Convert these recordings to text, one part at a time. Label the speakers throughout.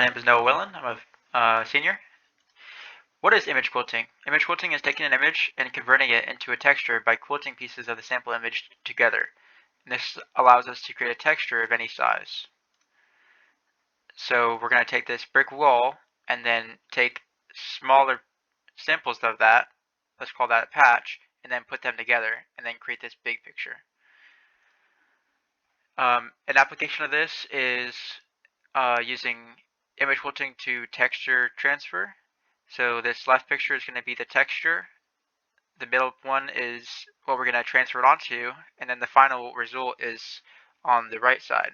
Speaker 1: My name is Noah Willen. I'm a senior. What is image quilting? Image quilting is taking an image and converting it into a texture by quilting pieces of the sample image together. And this allows us to create a texture of any size. So we're going to take this brick wall and then take smaller samples of that, let's call that a patch, and then put them together and then create this big picture. An application of this is using image quilting to texture transfer. So this left picture is going to be the texture. The middle one is what we're going to transfer it onto, and then the final result is on the right side.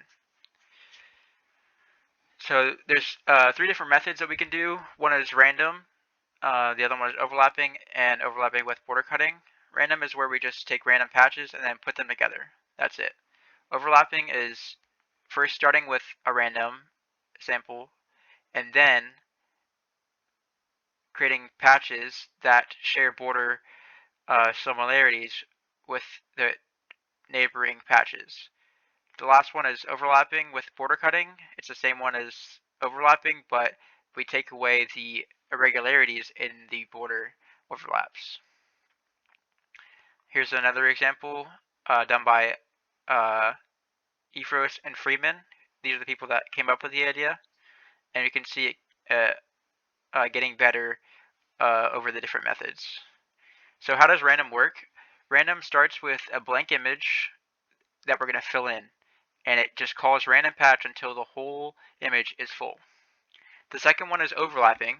Speaker 1: So there's three different methods that we can do. One is random, the other one is overlapping, and overlapping with border cutting. Random is where we just take random patches and then put them together. That's it. Overlapping is first starting with a random sample and then creating patches that share border similarities with the neighboring patches. The last one is overlapping with border cutting. It's the same one as overlapping, but we take away the irregularities in the border overlaps. Here's another example done by Efros and Freeman. These are the people that came up with the idea, and you can see it getting better over the different methods. So how does random work? Random starts with a blank image that we're going to fill in, and it just calls random patch until the whole image is full. The second one is overlapping,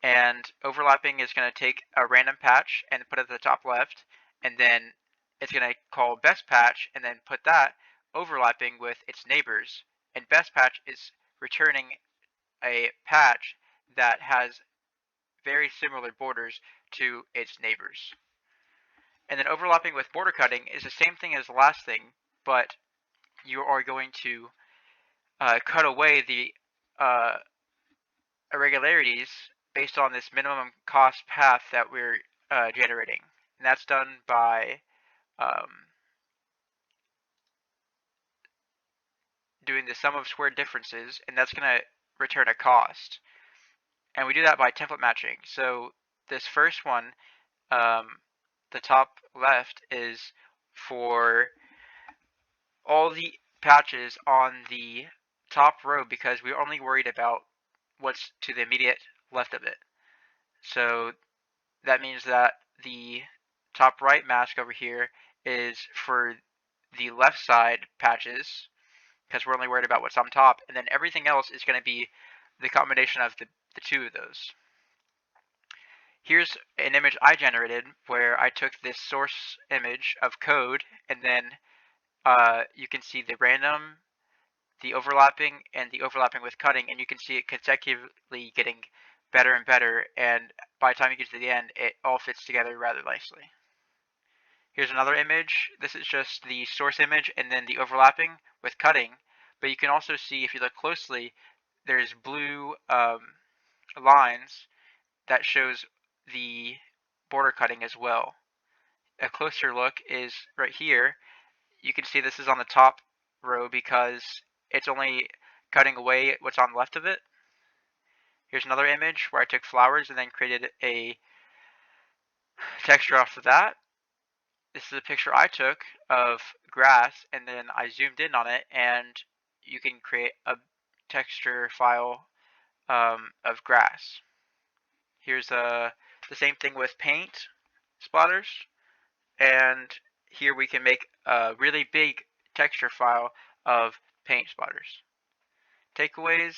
Speaker 1: and overlapping is going to take a random patch and put it at the top left, and then it's going to call best patch and then put that overlapping with its neighbors. And best patch is returning a patch that has very similar borders to its neighbors. And then overlapping with border cutting is the same thing as the last thing, but you are going to cut away the irregularities based on this minimum cost path that we're generating. And that's done by doing the sum of squared differences, and that's going to return a cost. And we do that by template matching. So this first one, the top left, is for all the patches on the top row because we're only worried about what's to the immediate left of it. So that means that the top right mask over here is for the left side patches because we're only worried about what's on top, and then everything else is going to be the combination of the two of those. Here's an image I generated where I took this source image of code, and then you can see the random, the overlapping, and the overlapping with cutting, and you can see it consecutively getting better and better, and by the time you get to the end, it all fits together rather nicely. Here's another image. This is just the source image and then the overlapping with cutting, but you can also see, if you look closely, there's blue lines that shows the border cutting as well. A closer look is right here. You can see this is on the top row because it's only cutting away what's on the left of it. Here's another image where I took flowers and then created a texture off of that. This is a picture I took of grass, and then I zoomed in on it, and you can create a texture file of grass. Here's the same thing with paint splatters, and here we can make a really big texture file of paint splatters. Takeaways: